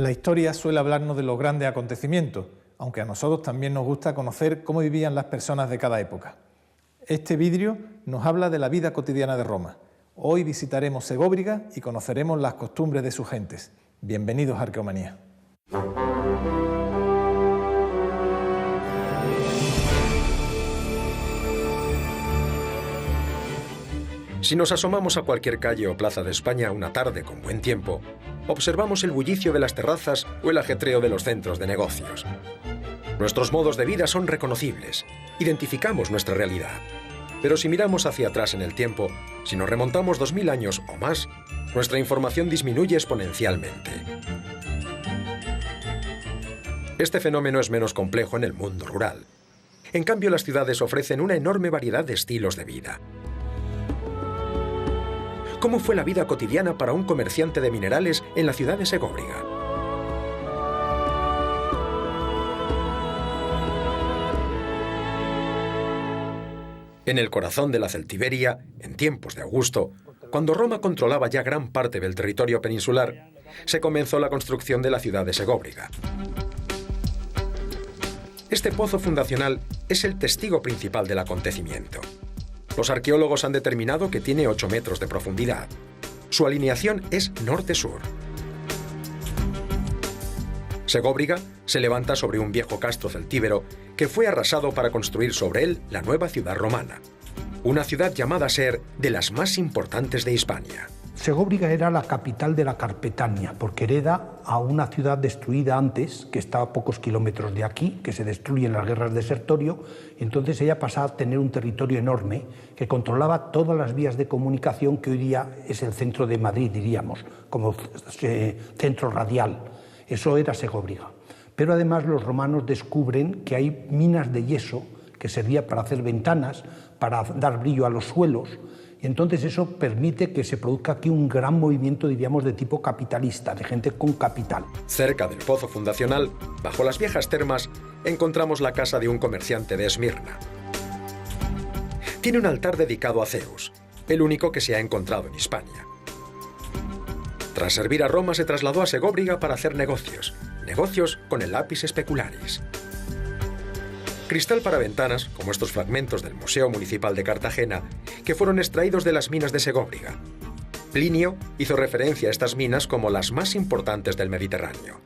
La historia suele hablarnos de los grandes acontecimientos, aunque a nosotros también nos gusta conocer cómo vivían las personas de cada época. Este vidrio nos habla de la vida cotidiana de Roma. Hoy visitaremos Segóbriga y conoceremos las costumbres de sus gentes. Bienvenidos a Arqueomanía. Si nos asomamos a cualquier calle o plaza de España una tarde con buen tiempo, observamos el bullicio de las terrazas o el ajetreo de los centros de negocios. Nuestros modos de vida son reconocibles, identificamos nuestra realidad. Pero si miramos hacia atrás en el tiempo, si nos remontamos 2000 años o más, nuestra información disminuye exponencialmente. Este fenómeno es menos complejo en el mundo rural. En cambio, las ciudades ofrecen una enorme variedad de estilos de vida. ¿Cómo fue la vida cotidiana para un comerciante de minerales en la ciudad de Segóbriga? En el corazón de la Celtiberia, en tiempos de Augusto, cuando Roma controlaba ya gran parte del territorio peninsular, se comenzó la construcción de la ciudad de Segóbriga. Este pozo fundacional es el testigo principal del acontecimiento. Los arqueólogos han determinado que tiene 8 metros de profundidad. Su alineación es norte-sur. Segóbriga se levanta sobre un viejo castro celtíbero que fue arrasado para construir sobre él la nueva ciudad romana. Una ciudad llamada a ser de las más importantes de Hispania. Segóbriga era la capital de la Carpetania, porque hereda a una ciudad destruida antes, que está a pocos kilómetros de aquí, que se destruye en las guerras de Sertorio, y entonces ella pasa a tener un territorio enorme que controlaba todas las vías de comunicación que hoy día es el centro de Madrid, diríamos, como centro radial. Eso era Segóbriga. Pero además los romanos descubren que hay minas de yeso que servía para hacer ventanas, para dar brillo a los suelos. Y entonces eso permite que se produzca aquí un gran movimiento, diríamos, de tipo capitalista, de gente con capital. Cerca del pozo fundacional, bajo las viejas termas, encontramos la casa de un comerciante de Esmirna. Tiene un altar dedicado a Zeus, el único que se ha encontrado en Hispania. Tras servir a Roma, se trasladó a Segóbriga para hacer negocios con el lapis specularis. Cristal para ventanas, como estos fragmentos del Museo Municipal de Cartagena, que fueron extraídos de las minas de Segóbriga. Plinio hizo referencia a estas minas como las más importantes del Mediterráneo.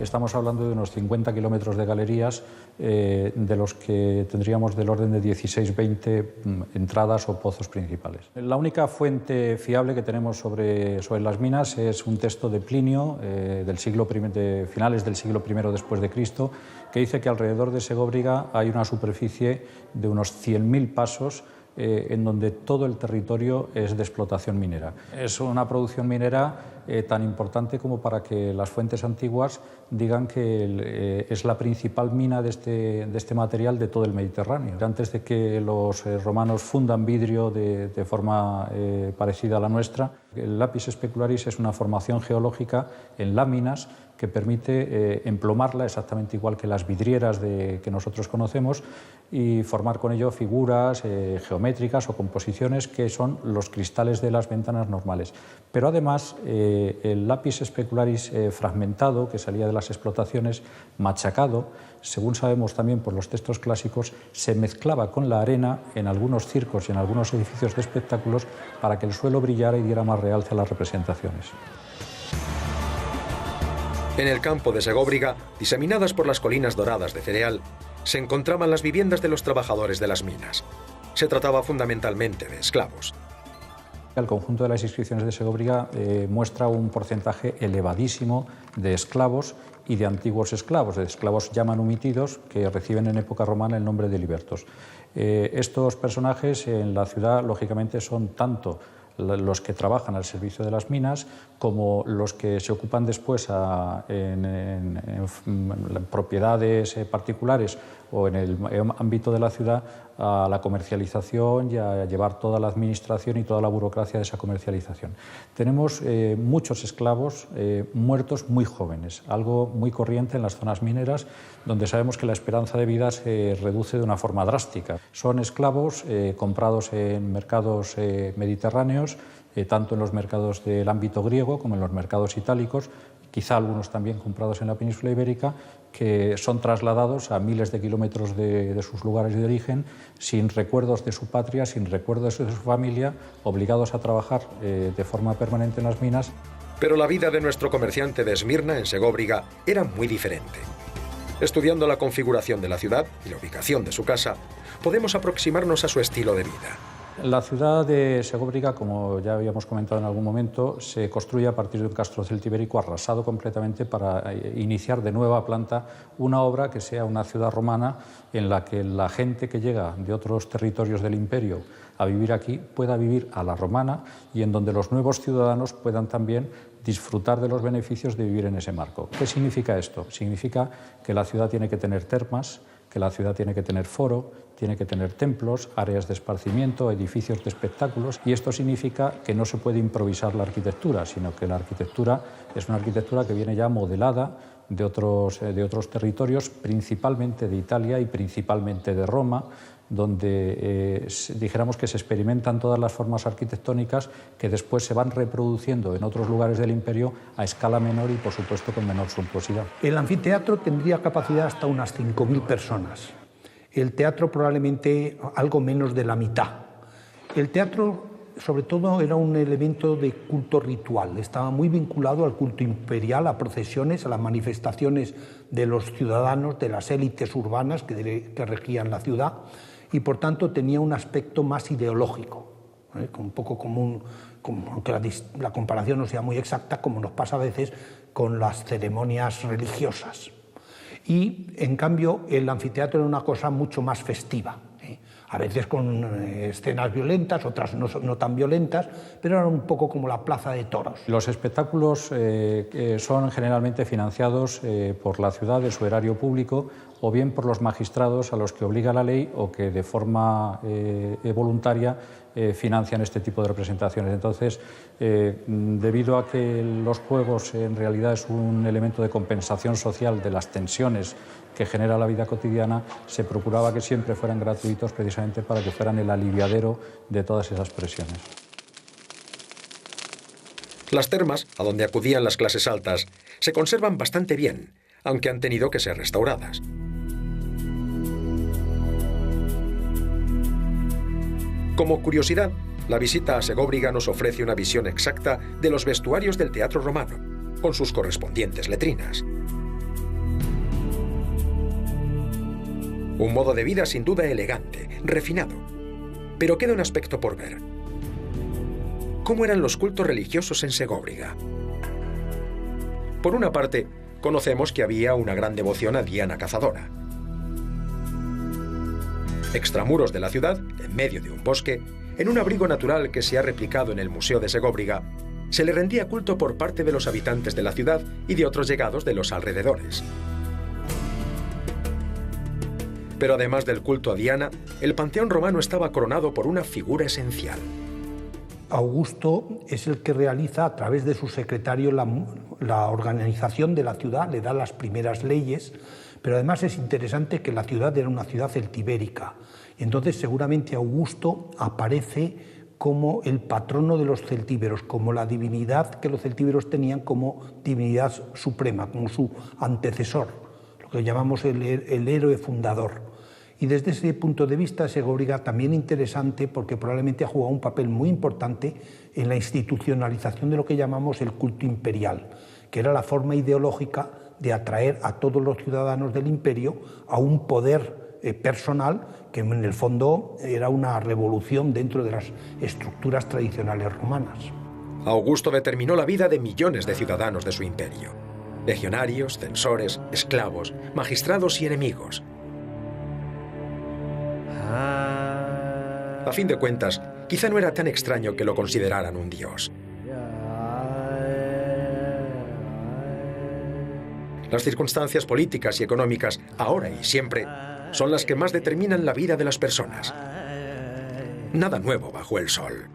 Estamos hablando de unos 50 kilómetros de galerías, de los que tendríamos del orden de 16-20 entradas o pozos principales. La única fuente fiable que tenemos sobre las minas es un texto de Plinio, de finales del siglo I después de Cristo, que dice que alrededor de Segóbriga hay una superficie de unos 100.000 pasos en donde todo el territorio es de explotación minera. Es una producción minera tan importante como para que las fuentes antiguas digan que es la principal mina de este material de todo el Mediterráneo. Antes de que los romanos fundan vidrio de forma parecida a la nuestra, el lapis specularis es una formación geológica en láminas que permite emplomarla exactamente igual que las vidrieras que nosotros conocemos y formar con ello figuras geométricas o composiciones que son los cristales de las ventanas normales. Pero además el lapis specularis fragmentado que salía de las explotaciones, machacado, según sabemos también por los textos clásicos, se mezclaba con la arena en algunos circos y en algunos edificios de espectáculos para que el suelo brillara y diera más realce a las representaciones. En el campo de Segóbriga, diseminadas por las colinas doradas de cereal, se encontraban las viviendas de los trabajadores de las minas. Se trataba fundamentalmente de esclavos. El conjunto de las inscripciones de Segóbriga muestra un porcentaje elevadísimo de esclavos y de antiguos esclavos, de esclavos ya manumitidos que reciben en época romana el nombre de libertos. Estos personajes en la ciudad, lógicamente, son tanto los que trabajan al servicio de las minas como los que se ocupan después en propiedades particulares o en el ámbito de la ciudad a la comercialización y a llevar toda la administración y toda la burocracia de esa comercialización. Tenemos muchos esclavos muertos muy jóvenes, algo muy corriente en las zonas mineras, donde sabemos que la esperanza de vida se reduce de una forma drástica. Son esclavos comprados en mercados mediterráneos, tanto en los mercados del ámbito griego como en los mercados itálicos, quizá algunos también comprados en la península ibérica, que son trasladados a miles de kilómetros de sus lugares de origen, sin recuerdos de su patria, sin recuerdos de su familia, obligados a trabajar de forma permanente en las minas. Pero la vida de nuestro comerciante de Esmirna, en Segóbriga, era muy diferente. Estudiando la configuración de la ciudad y la ubicación de su casa, podemos aproximarnos a su estilo de vida. La ciudad de Segóbriga, como ya habíamos comentado en algún momento, se construye a partir de un castro celtibérico arrasado completamente para iniciar de nueva planta una obra que sea una ciudad romana en la que la gente que llega de otros territorios del imperio a vivir aquí pueda vivir a la romana y en donde los nuevos ciudadanos puedan también disfrutar de los beneficios de vivir en ese marco. ¿Qué significa esto? Significa que la ciudad tiene que tener termas, que la ciudad tiene que tener foro, tiene que tener templos, áreas de esparcimiento, edificios de espectáculos, y esto significa que no se puede improvisar la arquitectura, sino que la arquitectura es una arquitectura que viene ya modelada de otros territorios, principalmente de Italia y principalmente de Roma, donde dijéramos que se experimentan todas las formas arquitectónicas que después se van reproduciendo en otros lugares del imperio a escala menor y, por supuesto, con menor suntuosidad. El anfiteatro tendría capacidad hasta unas 5.000 personas. El teatro probablemente algo menos de la mitad. El teatro, sobre todo, era un elemento de culto ritual. Estaba muy vinculado al culto imperial, a procesiones, a las manifestaciones de los ciudadanos, de las élites urbanas que regían la ciudad, y por tanto tenía un aspecto más ideológico, un poco común, aunque la comparación no sea muy exacta, como nos pasa a veces con las ceremonias religiosas. Y en cambio el anfiteatro era una cosa mucho más festiva, a veces con escenas violentas, otras no tan violentas, pero era un poco como la plaza de toros. Los espectáculos son generalmente financiados por la ciudad de su erario público, o bien por los magistrados a los que obliga la ley o que de forma voluntaria financian este tipo de representaciones. Entonces, debido a que los juegos en realidad es un elemento de compensación social de las tensiones que genera la vida cotidiana, se procuraba que siempre fueran gratuitos precisamente para que fueran el aliviadero de todas esas presiones. Las termas, a donde acudían las clases altas, se conservan bastante bien, aunque han tenido que ser restauradas. Como curiosidad, la visita a Segóbriga nos ofrece una visión exacta de los vestuarios del teatro romano, con sus correspondientes letrinas. Un modo de vida sin duda elegante, refinado, pero queda un aspecto por ver. ¿Cómo eran los cultos religiosos en Segóbriga? Por una parte, conocemos que había una gran devoción a Diana Cazadora. Extramuros de la ciudad, en medio de un bosque, en un abrigo natural que se ha replicado en el Museo de Segóbriga, se le rendía culto por parte de los habitantes de la ciudad y de otros llegados de los alrededores. Pero además del culto a Diana, el panteón romano estaba coronado por una figura esencial. Augusto es el que realiza a través de su secretario la organización de la ciudad, le da las primeras leyes, pero además es interesante que la ciudad era una ciudad celtibérica. Y entonces seguramente Augusto aparece como el patrono de los celtíberos, como la divinidad que los celtíberos tenían como divinidad suprema, como su antecesor, lo que llamamos el héroe fundador. Y desde ese punto de vista, Segóbriga también interesante porque probablemente ha jugado un papel muy importante en la institucionalización de lo que llamamos el culto imperial, que era la forma ideológica de atraer a todos los ciudadanos del imperio a un poder personal que en el fondo era una revolución dentro de las estructuras tradicionales romanas. Augusto determinó la vida de millones de ciudadanos de su imperio: legionarios, censores, esclavos, magistrados y enemigos. A fin de cuentas, quizá no era tan extraño que lo consideraran un dios. Las circunstancias políticas y económicas, ahora y siempre, son las que más determinan la vida de las personas. Nada nuevo bajo el sol.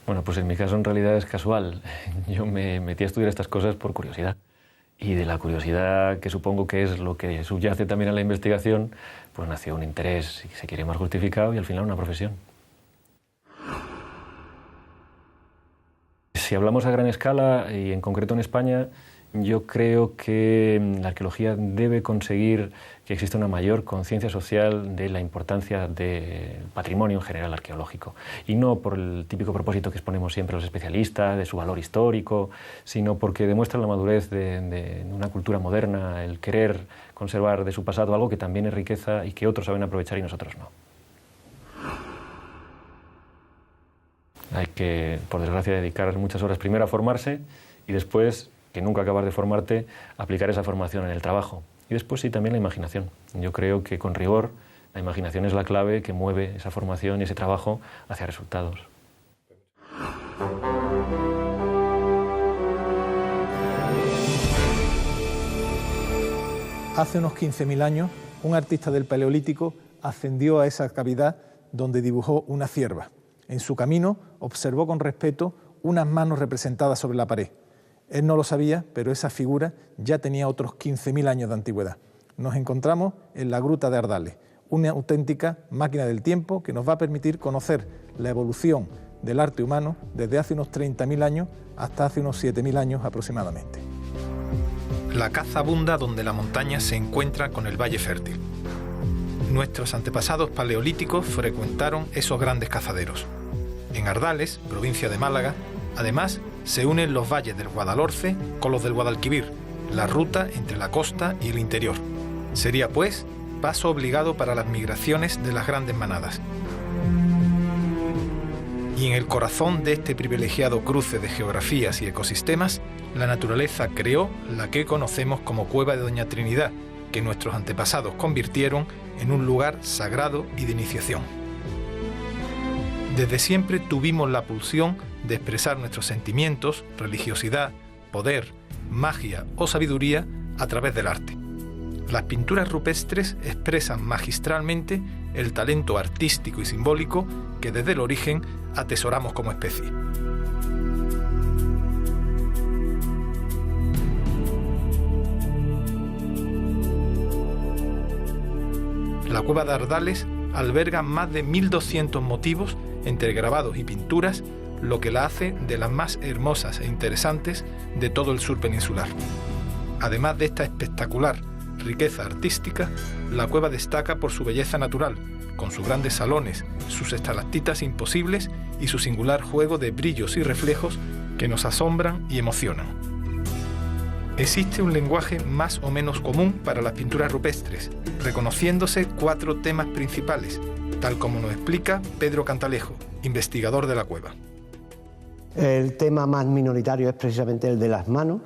Bueno, pues en mi caso en realidad es casual. Yo me metí a estudiar estas cosas por curiosidad. Y de la curiosidad, que supongo que es lo que subyace también a la investigación, pues nació un interés, si se quiere, más justificado y al final una profesión. Si hablamos a gran escala y en concreto en España, yo creo que la arqueología debe conseguir que exista una mayor conciencia social de la importancia del patrimonio en general arqueológico. Y no por el típico propósito que exponemos siempre los especialistas, de su valor histórico, sino porque demuestra la madurez de una cultura moderna, el querer conservar de su pasado algo que también es riqueza y que otros saben aprovechar y nosotros no. Hay que, por desgracia, dedicar muchas horas primero a formarse y después, que nunca acabas de formarte, aplicar esa formación en el trabajo. Y después sí, también la imaginación. Yo creo que con rigor la imaginación es la clave que mueve esa formación y ese trabajo hacia resultados. Hace unos 15.000 años, un artista del Paleolítico ascendió a esa cavidad donde dibujó una cierva. En su camino observó con respeto unas manos representadas sobre la pared. Él no lo sabía, pero esa figura ya tenía otros 15.000 años de antigüedad. Nos encontramos en la Gruta de Ardales, una auténtica máquina del tiempo que nos va a permitir conocer la evolución del arte humano desde hace unos 30.000 años hasta hace unos 7.000 años aproximadamente. La caza abunda donde la montaña se encuentra con el valle fértil. Nuestros antepasados paleolíticos frecuentaron esos grandes cazaderos. En Ardales, provincia de Málaga, además, se unen los valles del Guadalhorce con los del Guadalquivir, la ruta entre la costa y el interior. Sería, pues, paso obligado para las migraciones de las grandes manadas. Y en el corazón de este privilegiado cruce de geografías y ecosistemas, la naturaleza creó la que conocemos como Cueva de Doña Trinidad, que nuestros antepasados convirtieron en un lugar sagrado y de iniciación. Desde siempre tuvimos la pulsión de expresar nuestros sentimientos, religiosidad, poder, magia o sabiduría a través del arte. Las pinturas rupestres expresan magistralmente el talento artístico y simbólico que desde el origen atesoramos como especie. La Cueva de Ardales alberga más de 1.200 motivos entre grabados y pinturas, lo que la hace de las más hermosas e interesantes de todo el sur peninsular. Además de esta espectacular riqueza artística, la cueva destaca por su belleza natural, con sus grandes salones, sus estalactitas imposibles y su singular juego de brillos y reflejos que nos asombran y emocionan. Existe un lenguaje más o menos común para las pinturas rupestres, reconociéndose 4 temas principales, tal como nos explica Pedro Cantalejo, investigador de la cueva. El tema más minoritario es precisamente el de las manos.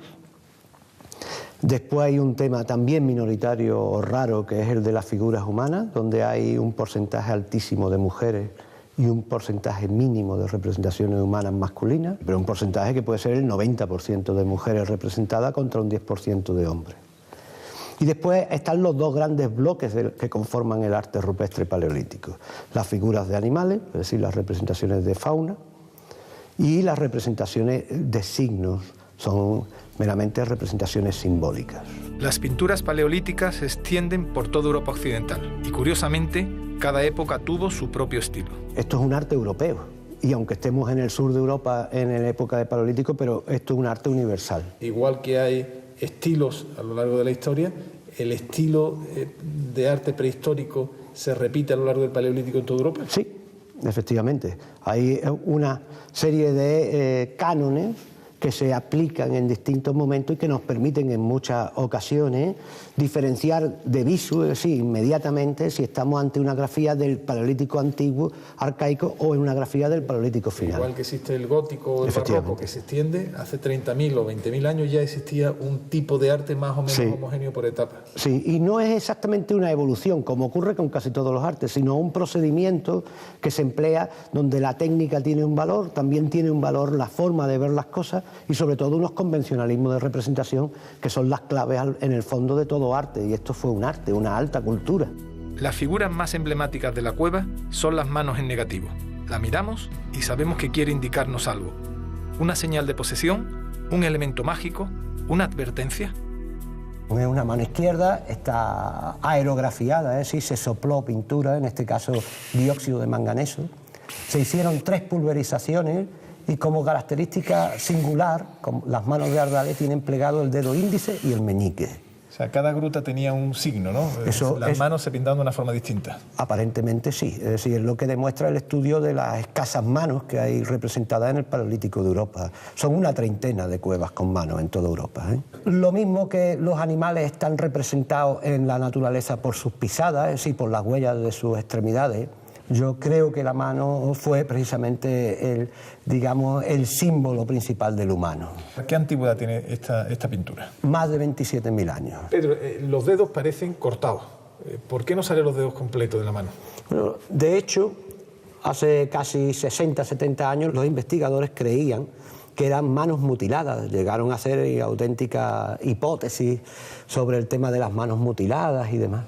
Después hay un tema también minoritario o raro, que es el de las figuras humanas, donde hay un porcentaje altísimo de mujeres y un porcentaje mínimo de representaciones humanas masculinas, pero un porcentaje que puede ser el 90% de mujeres representadas contra un 10% de hombres. Y después están los 2 grandes bloques que conforman el arte rupestre paleolítico: las figuras de animales, es decir, las representaciones de fauna, y las representaciones de signos, son meramente representaciones simbólicas. Las pinturas paleolíticas se extienden por toda Europa occidental y, curiosamente, cada época tuvo su propio estilo. Esto es un arte europeo, y aunque estemos en el sur de Europa en la época del Paleolítico, pero esto es un arte universal. Igual que hay estilos a lo largo de la historia, el estilo de arte prehistórico se repite a lo largo del Paleolítico en toda Europa. Sí, efectivamente. Hay una serie de cánones que se aplican en distintos momentos y que nos permiten en muchas ocasiones diferenciar de visu, sí, inmediatamente, si estamos ante una grafía del Paleolítico antiguo, arcaico, o en una grafía del Paleolítico final. Igual que existe el gótico o el barroco, que se extiende, hace 30.000 o 20.000 años ya existía un tipo de arte más o menos homogéneo por etapas. Sí, y no es exactamente una evolución, como ocurre con casi todos los artes, sino un procedimiento que se emplea donde la técnica tiene un valor, también tiene un valor la forma de ver las cosas, y sobre todo unos convencionalismos de representación que son las claves en el fondo de todo arte, y esto fue un arte, una alta cultura. Las figuras más emblemáticas de la cueva son las manos en negativo. La miramos y sabemos que quiere indicarnos algo. Una señal de posesión, un elemento mágico, una advertencia. En una mano izquierda está aerografiada, es decir, se sopló pintura, en este caso dióxido de manganeso. Se hicieron 3 pulverizaciones y como característica singular, las manos de Ardales tienen plegado el dedo índice y el meñique. O sea, cada gruta tenía un signo, ¿no? Las manos se pintaban de una forma distinta. Aparentemente sí, es decir, es lo que demuestra el estudio de las escasas manos que hay representadas en el Paleolítico de Europa. Son una treintena de cuevas con manos en toda Europa, ¿eh? Lo mismo que los animales están representados en la naturaleza por sus pisadas, es decir, por las huellas de sus extremidades. Yo creo que la mano fue precisamente el símbolo principal del humano. ¿Qué antigüedad tiene esta pintura? Más de 27.000 años. Pedro, los dedos parecen cortados. ¿Por qué no salen los dedos completos de la mano? Bueno, de hecho, hace casi 60, 70 años los investigadores creían que eran manos mutiladas. Llegaron a hacer auténticas hipótesis sobre el tema de las manos mutiladas y demás.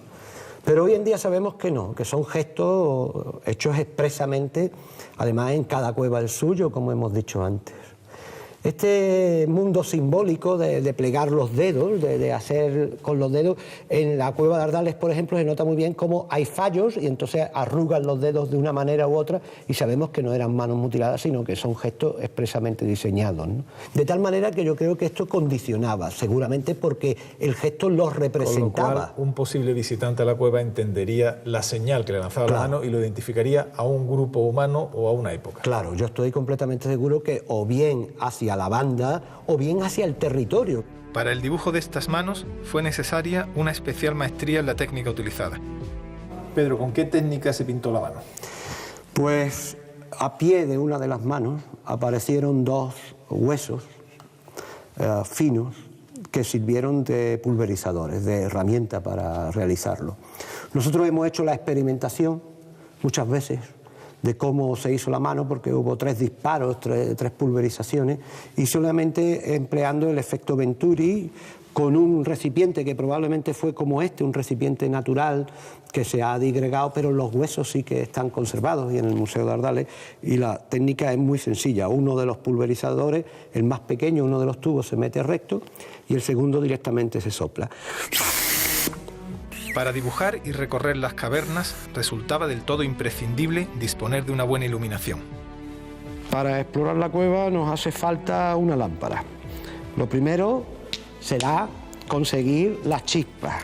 Pero hoy en día sabemos que no, que son gestos hechos expresamente, además en cada cueva el suyo, como hemos dicho antes. Este mundo simbólico de plegar los dedos, de hacer con los dedos, en la cueva de Ardales, por ejemplo, se nota muy bien cómo hay fallos y entonces arrugan los dedos de una manera u otra y sabemos que no eran manos mutiladas, sino que son gestos expresamente diseñados, ¿no? De tal manera que yo creo que esto condicionaba, seguramente porque el gesto los representaba. Con lo cual, un posible visitante a la cueva entendería la señal que le lanzaba la mano y lo identificaría a un grupo humano o a una época. Claro, yo estoy completamente seguro que o bien hacia la banda o bien hacia el territorio. Para el dibujo de estas manos fue necesaria una especial maestría en la técnica utilizada. Pedro, ¿con qué técnica se pintó la mano? Pues a pie de una de las manos aparecieron 2 huesos finos que sirvieron de pulverizadores, de herramienta para realizarlo. Nosotros hemos hecho la experimentación muchas veces de cómo se hizo la mano, porque hubo 3 disparos, 3 pulverizaciones, y solamente empleando el efecto Venturi con un recipiente que probablemente fue como este, un recipiente natural que se ha digregado, pero los huesos sí que están conservados y en el Museo de Ardales, y la técnica es muy sencilla. Uno de los pulverizadores, el más pequeño, uno de los tubos se mete recto y el segundo directamente se sopla. Para dibujar y recorrer las cavernas resultaba del todo imprescindible disponer de una buena iluminación. Para explorar la cueva nos hace falta una lámpara. Lo primero será conseguir las chispas.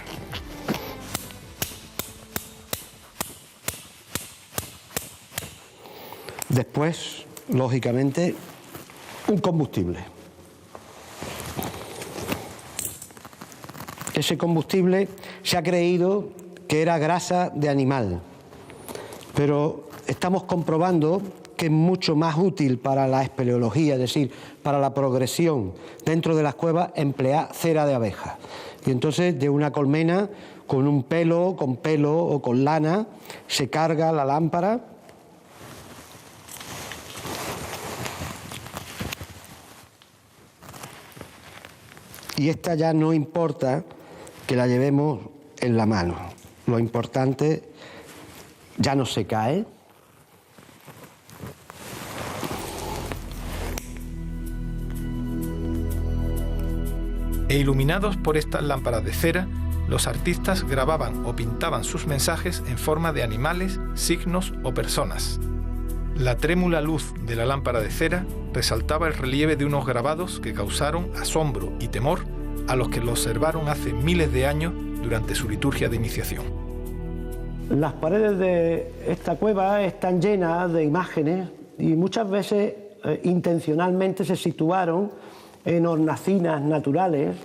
Después, lógicamente, un combustible. Ese combustible se ha creído que era grasa de animal, pero estamos comprobando que es mucho más útil para la espeleología, es decir, para la progresión dentro de las cuevas, emplear cera de abeja. Y entonces de una colmena, con pelo o con lana, se carga la lámpara. Y esta ya no importa que la llevemos en la mano. Lo importante, ya no se cae. E iluminados por estas lámparas de cera, los artistas grababan o pintaban sus mensajes en forma de animales, signos o personas. La trémula luz de la lámpara de cera resaltaba el relieve de unos grabados que causaron asombro y temor a los que lo observaron hace miles de años durante su liturgia de iniciación. Las paredes de esta cueva están llenas de imágenes y muchas veces intencionalmente se situaron en hornacinas naturales,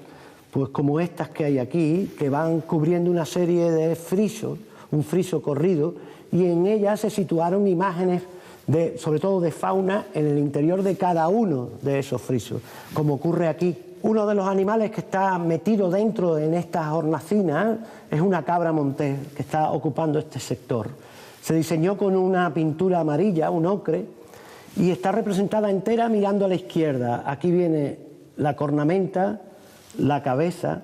pues como estas que hay aquí, que van cubriendo una serie de frisos, un friso corrido, y en ellas se situaron imágenes sobre todo de fauna en el interior de cada uno de esos frisos, como ocurre aquí. Uno de los animales que está metido dentro en estas hornacinas es una cabra montés que está ocupando este sector. Se diseñó con una pintura amarilla, un ocre, y está representada entera mirando a la izquierda. Aquí viene la cornamenta, la cabeza,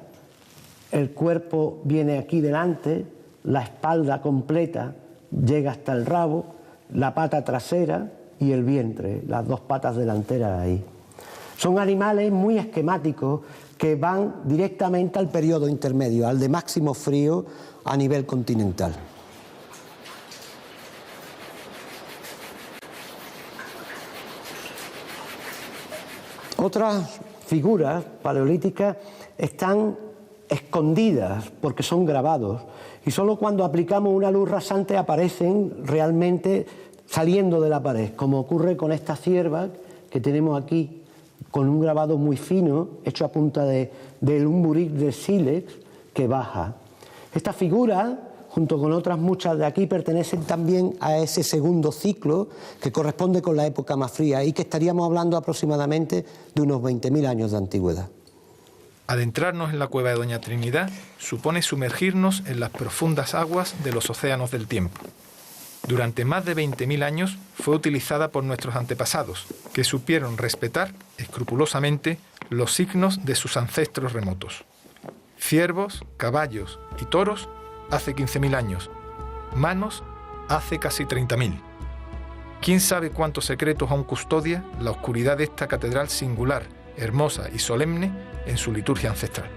el cuerpo viene aquí delante, la espalda completa llega hasta el rabo, la pata trasera y el vientre, las 2 patas delanteras ahí. Son animales muy esquemáticos que van directamente al periodo intermedio, al de máximo frío a nivel continental. Otras figuras paleolíticas están escondidas porque son grabados y solo cuando aplicamos una luz rasante aparecen realmente saliendo de la pared, como ocurre con esta cierva que tenemos aquí, con un grabado muy fino, hecho a punta de un buric de sílex que baja. Esta figura, junto con otras muchas de aquí, pertenecen también a ese segundo ciclo que corresponde con la época más fría y que estaríamos hablando aproximadamente de unos 20.000 años de antigüedad. Adentrarnos en la cueva de Doña Trinidad supone sumergirnos en las profundas aguas de los océanos del tiempo. Durante más de 20.000 años fue utilizada por nuestros antepasados, que supieron respetar escrupulosamente los signos de sus ancestros remotos. Ciervos, caballos y toros hace 15.000 años, manos hace casi 30.000. ¿Quién sabe cuántos secretos aún custodia la oscuridad de esta catedral singular, hermosa y solemne en su liturgia ancestral?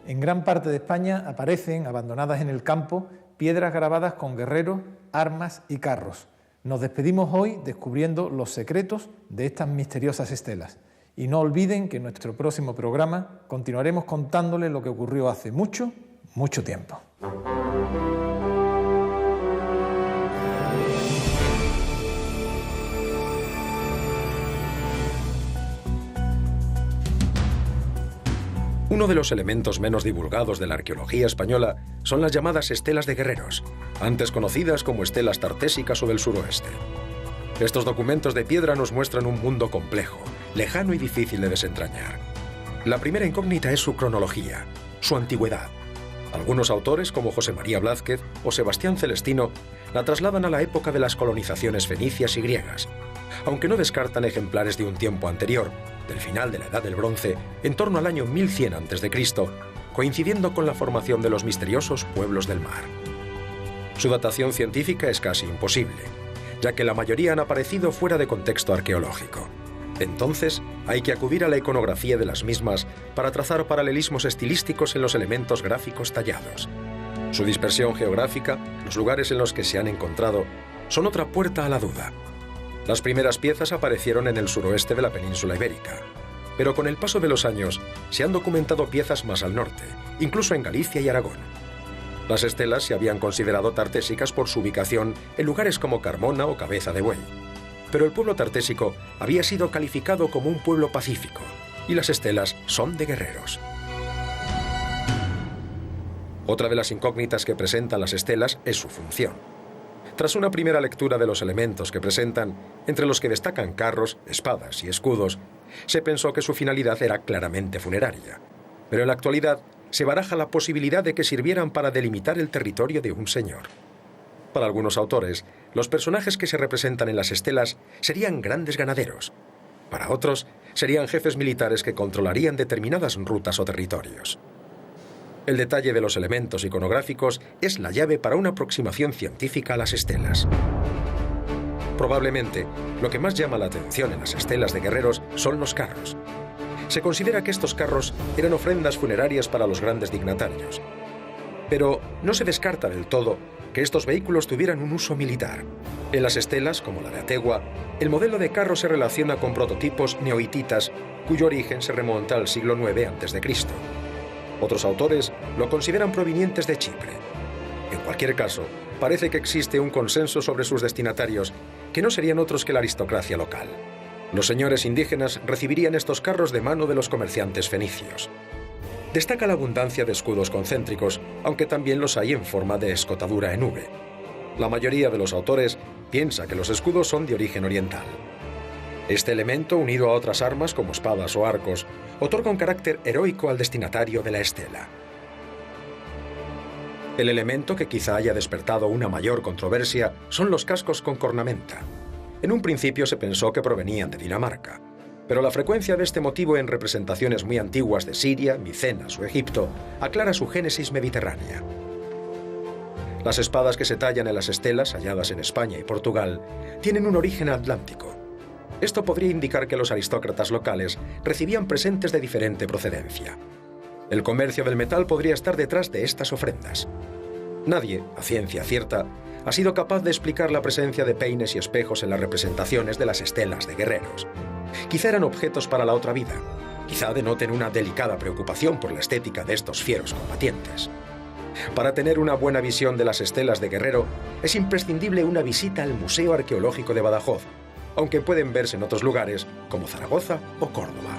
En gran parte de España aparecen, abandonadas en el campo, piedras grabadas con guerreros, armas y carros. Nos despedimos hoy descubriendo los secretos de estas misteriosas estelas. Y no olviden que en nuestro próximo programa continuaremos contándoles lo que ocurrió hace mucho, mucho tiempo. Uno de los elementos menos divulgados de la arqueología española son las llamadas estelas de guerreros, antes conocidas como estelas tartésicas o del suroeste. Estos documentos de piedra nos muestran un mundo complejo, lejano y difícil de desentrañar. La primera incógnita es su cronología, su antigüedad. Algunos autores, como José María Blázquez o Sebastián Celestino, la trasladan a la época de las colonizaciones fenicias y griegas, aunque no descartan ejemplares de un tiempo anterior, del final de la Edad del Bronce, en torno al año 1100 a.C., coincidiendo con la formación de los misteriosos pueblos del mar. Su datación científica es casi imposible, ya que la mayoría han aparecido fuera de contexto arqueológico. Entonces, hay que acudir a la iconografía de las mismas para trazar paralelismos estilísticos en los elementos gráficos tallados. Su dispersión geográfica, los lugares en los que se han encontrado, son otra puerta a la duda. Las primeras piezas aparecieron en el suroeste de la península ibérica, pero con el paso de los años se han documentado piezas más al norte, incluso en Galicia y Aragón. Las estelas se habían considerado tartésicas por su ubicación en lugares como Carmona o Cabeza de Buey, pero el pueblo tartésico había sido calificado como un pueblo pacífico, y las estelas son de guerreros. Otra de las incógnitas que presentan las estelas es su función. Tras una primera lectura de los elementos que presentan, entre los que destacan carros, espadas y escudos, se pensó que su finalidad era claramente funeraria. Pero en la actualidad se baraja la posibilidad de que sirvieran para delimitar el territorio de un señor. Para algunos autores, los personajes que se representan en las estelas serían grandes ganaderos. Para otros, serían jefes militares que controlarían determinadas rutas o territorios. El detalle de los elementos iconográficos es la llave para una aproximación científica a las estelas. Probablemente, lo que más llama la atención en las estelas de guerreros son los carros. Se considera que estos carros eran ofrendas funerarias para los grandes dignatarios. Pero no se descarta del todo que estos vehículos tuvieran un uso militar. En las estelas, como la de Ategua, el modelo de carro se relaciona con prototipos neohititas, cuyo origen se remonta al siglo IX a.C. Otros autores lo consideran provenientes de Chipre. En cualquier caso, parece que existe un consenso sobre sus destinatarios, que no serían otros que la aristocracia local. Los señores indígenas recibirían estos carros de mano de los comerciantes fenicios. Destaca la abundancia de escudos concéntricos, aunque también los hay en forma de escotadura en V. La mayoría de los autores piensa que los escudos son de origen oriental. Este elemento, unido a otras armas como espadas o arcos, otorga un carácter heroico al destinatario de la estela. El elemento que quizá haya despertado una mayor controversia son los cascos con cornamenta. En un principio se pensó que provenían de Dinamarca, Pero la frecuencia de este motivo en representaciones muy antiguas de Siria, Micenas o Egipto aclara su génesis mediterránea. Las espadas que se tallan en las estelas halladas en España y Portugal tienen un origen atlántico. Esto podría indicar que los aristócratas locales recibían presentes de diferente procedencia. El comercio del metal podría estar detrás de estas ofrendas. Nadie, a ciencia cierta, ha sido capaz de explicar la presencia de peines y espejos en las representaciones de las estelas de guerreros. Quizá eran objetos para la otra vida. Quizá denoten una delicada preocupación por la estética de estos fieros combatientes. Para tener una buena visión de las estelas de guerrero, es imprescindible una visita al Museo Arqueológico de Badajoz, aunque pueden verse en otros lugares como Zaragoza o Córdoba.